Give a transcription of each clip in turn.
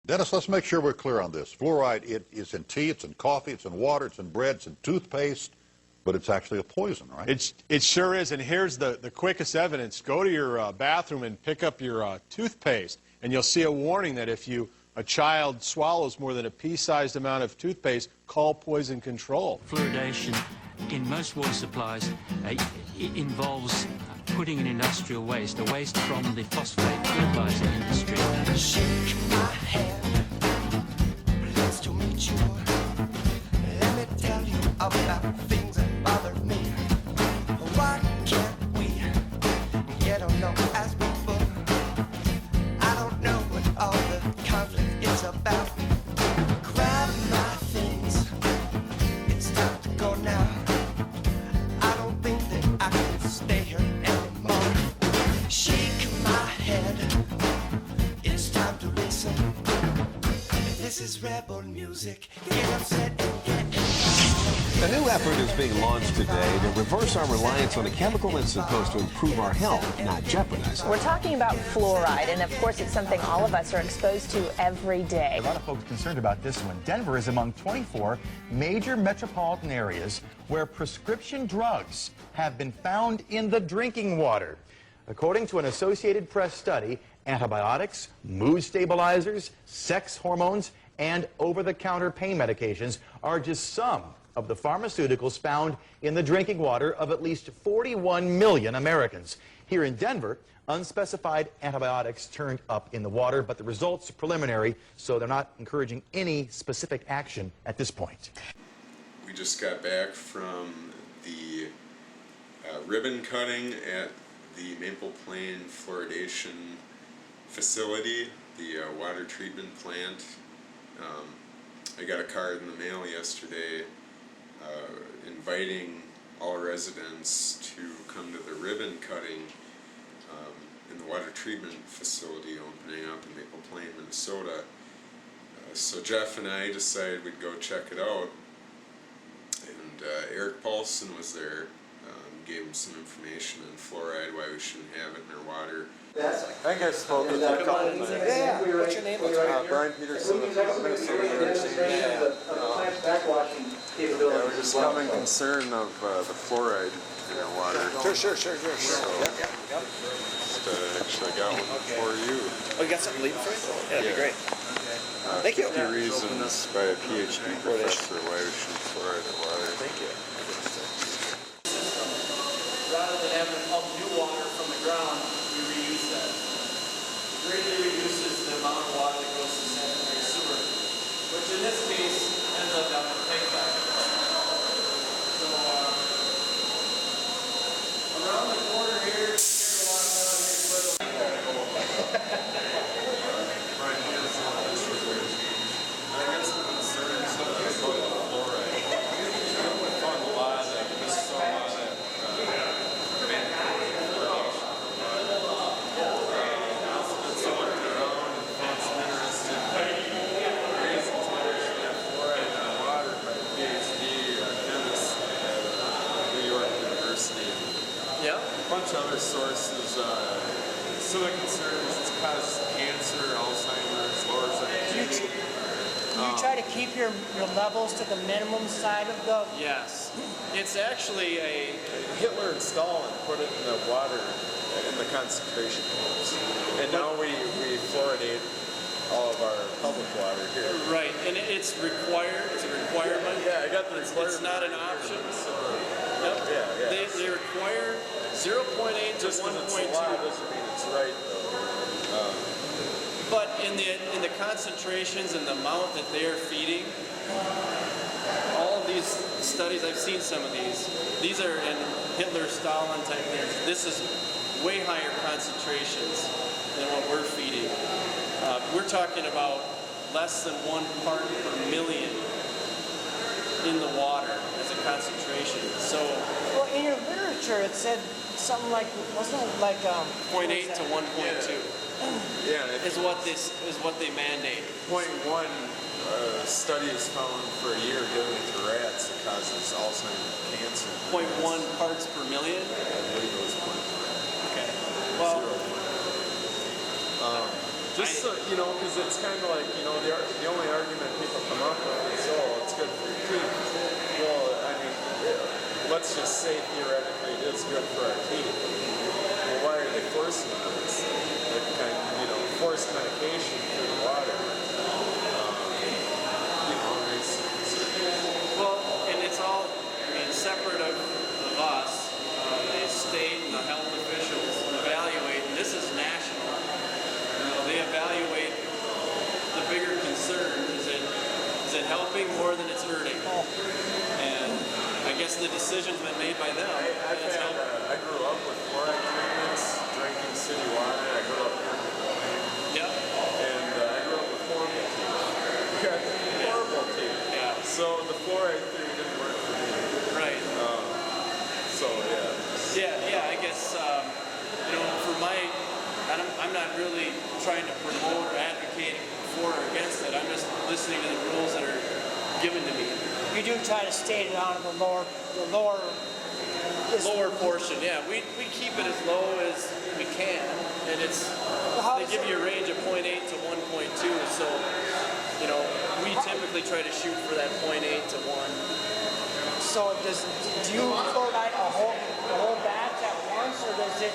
Dennis, let's make sure we're clear on this. Fluoride, it is in tea, it's in coffee, it's in water, it's in bread, it's in toothpaste, but it's actually a poison, right? It sure is, and here's the quickest evidence. Go to your bathroom and pick up your toothpaste, and you'll see a warning that if a child swallows more than a pea-sized amount of toothpaste, call poison control. Fluoridation in most water supplies it involves putting in industrial waste, the waste from the phosphate fertilizer industry. Shake my hand, pleased to meet you. Let me tell you about things that bother me. Why can't we get along as people? I don't know what all the conflict is about. Grab my things, it's time to go now. I don't think that I can stay here anymore. Shake my head, it's time to listen. This is rebel music. Get upset and get involved. A new effort is being launched today to reverse our reliance on a chemical that's supposed to improve our health, not jeopardize it. We're talking about fluoride, and of course it's something all of us are exposed to every day. A lot of folks concerned about this one. Denver is among 24 major metropolitan areas where prescription drugs have been found in the drinking water. According to an Associated Press study, antibiotics, mood stabilizers, sex hormones, and over-the-counter pain medications are just some of the pharmaceuticals found in the drinking water of at least 41 million Americans. Here in Denver, unspecified antibiotics turned up in the water, but the results are preliminary, so they're not encouraging any specific action at this point. We just got back from the ribbon cutting at the Maple Plain Fluoridation Facility, the water treatment plant. I got a card in the mail yesterday inviting all residents to come to the ribbon cutting in the water treatment facility opening up in Maple Plain, Minnesota. So Jeff and I decided we'd go check it out, and Eric Paulson was there, gave him some information on fluoride, why we shouldn't have it in our water. I think I spoke with you a couple of times. Yeah. What's your name? Brian Peterson of Minnesota University. We're just having concern of the fluoride in our water. Sure. So, actually got one for you. Oh, you got something leaving for me? Yeah, that'd be great. Thank you. 50 reasons by a PhD professor why we should fluoride our water. Thank you. Rather than having to pump new water from the ground, we reuse that. It greatly reduces the amount of water that goes to sanitary sewer, which in this case ends up having a take back. So around the corner here, here's a lot of Brian Peterson, I guess the concerns about the fluoride. We found a lot of that. We saw a lot of that. Yeah. A bunch of other sources. Some of the concerns, it's causes cancer, Alzheimer's, lowers IQ. Do you try to keep your levels to the minimum side of the... Yes. It's actually a... Hitler and Stalin put it in the water, in the concentration camps. And now we fluoridate all of our public water here. Right, and it's required, it's a requirement. Yeah, I got the requirement. It's not an option. So, yep. Yeah. They require 0.8 to 1.2. Just because it's a law doesn't mean it's right, though. But in the concentrations and the amount that they are feeding, all of these studies, I've seen some of these are in Hitler, Stalin type things. This is way higher concentrations than what we're feeding. We're talking about less than 1 part per million in the water as a concentration. So, Well, in your literature, it said something like, wasn't it like... 0.8 to 1.2 is what they mandate. 0.1 studies found for a year given it to rats that causes Alzheimer's cancer. 0.1 parts per million? I believe it was 0.1. Okay. Well, just so, you know, because it's kind of like, you know, forcing this, like kind of, you know, forced medication through the water. You know, well, and it's all, I mean, separate of us, the state and the health officials evaluate, and this is national. You know, they evaluate the bigger concern. Is it helping more than it's hurting? And I guess the decision's been made by them. I grew up with fluoride treatments, drinking city water. I grew up here. Yep. And I grew up with horrible teeth. Horrible teeth. Yeah. So the fluoride theory didn't work for me. Right. So yeah. Yeah, I guess, you know, for I'm not really trying to promote or advocate for or against it. I'm just listening to the rules that are given to me. You do try to state it on the lower portion, yeah. We keep it as low as we can, and they give you a range of 0.8 to 1.2, so, you know, we typically try to shoot for that 0.8 to 1. So do you fluoride a whole batch at once, or does it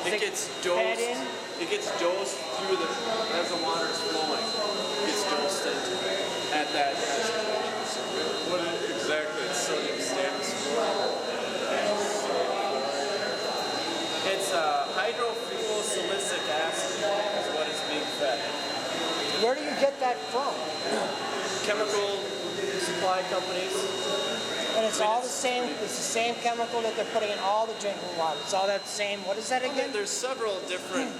it gets dosed. It gets dosed through as the water is flowing. It gets dosed at that concentration. So what exactly is sodium stannous fluoride? It's hydrofluorosilicic acid is what is being fed. Where do you get that from? Chemical supply companies. And it's all the same. It's the same chemical that they're putting in all the drinking water. It's all that same. What is that again? There's several different.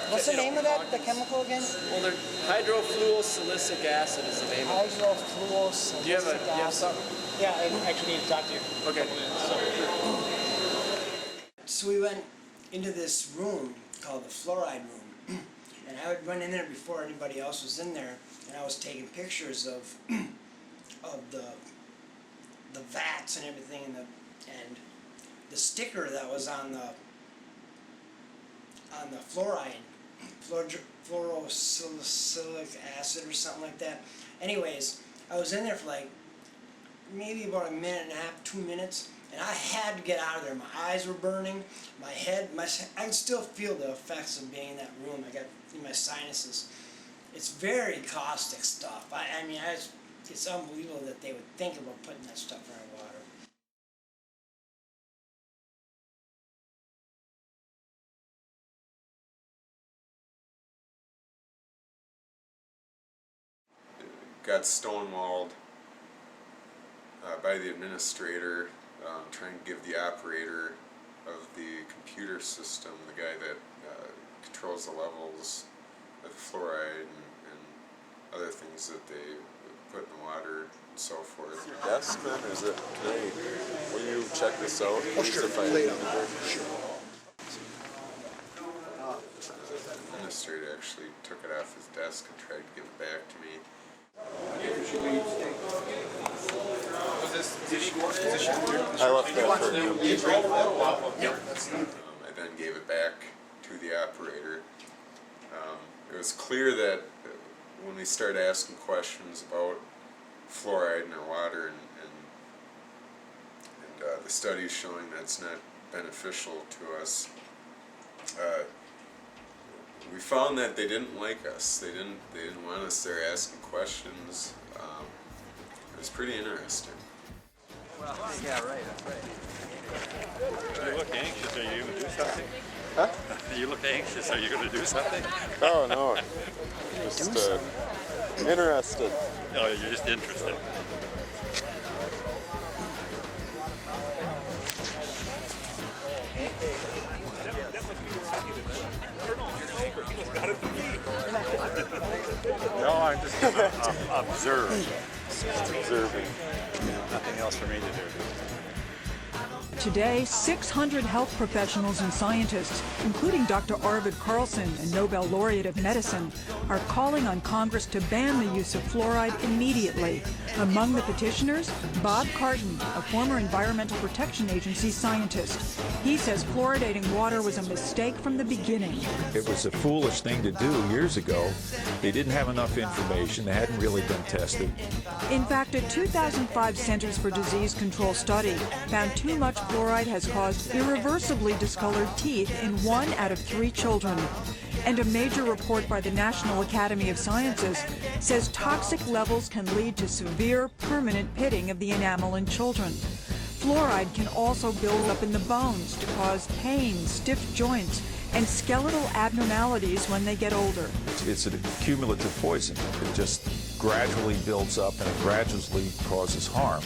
What's the name of that? The chemical again? Well, hydrofluorosilicic acid is the name of it. Hydrofluorosilicic acid. Do you have something? Yeah, I actually need to talk to you. Okay. So we went into this room called the fluoride room, and I would run in there before anybody else was in there, and I was taking pictures of the vats and everything, and the sticker that was on the fluoride, fluorosilicic acid or something like that. Anyways, I was in there for like maybe about a minute and a half, 2 minutes, and I had to get out of there. My eyes were burning, my head, I could still feel the effects of being in that room. I got in my sinuses. It's very caustic stuff. I mean, it's unbelievable that they would think about putting that stuff in our water. Got stonewalled by the administrator trying to give the operator of the computer system, the guy that controls the levels of fluoride and other things that they put in the water and so forth. Is your desk then, or is it today? Will you check this out? Oh, sure. Lay it out. Sure. The administrator actually took it off his desk and tried to give it back to me. I left that for you. I then gave it back to the operator. It was clear that when we started asking questions about fluoride in our water and the studies showing that it's not beneficial to us, we found that they didn't like us. They didn't want us there asking questions. It was pretty interesting. Well, yeah, right. You look anxious. Are you going to do something? Huh? You look anxious. Are you going to do something? Oh, no. Just interested. Oh, you're just interested. No, I'm just going to observe. Just observing. Nothing else for me to do. Today, 600 health professionals and scientists, including Dr. Arvid Carlson, a Nobel laureate of medicine, are calling on Congress to ban the use of fluoride immediately. Among the petitioners, Bob Carton, a former Environmental Protection Agency scientist. He says fluoridating water was a mistake from the beginning. It was a foolish thing to do years ago. They didn't have enough information. They hadn't really been tested. In fact, a 2005 Centers for Disease Control study found too much fluoride has caused irreversibly discolored teeth in 1 out of 3 children. And a major report by the National Academy of Sciences says toxic levels can lead to severe, permanent pitting of the enamel in children. Fluoride can also build up in the bones to cause pain, stiff joints, and skeletal abnormalities when they get older. It's a cumulative poison. It just gradually builds up and it gradually causes harm.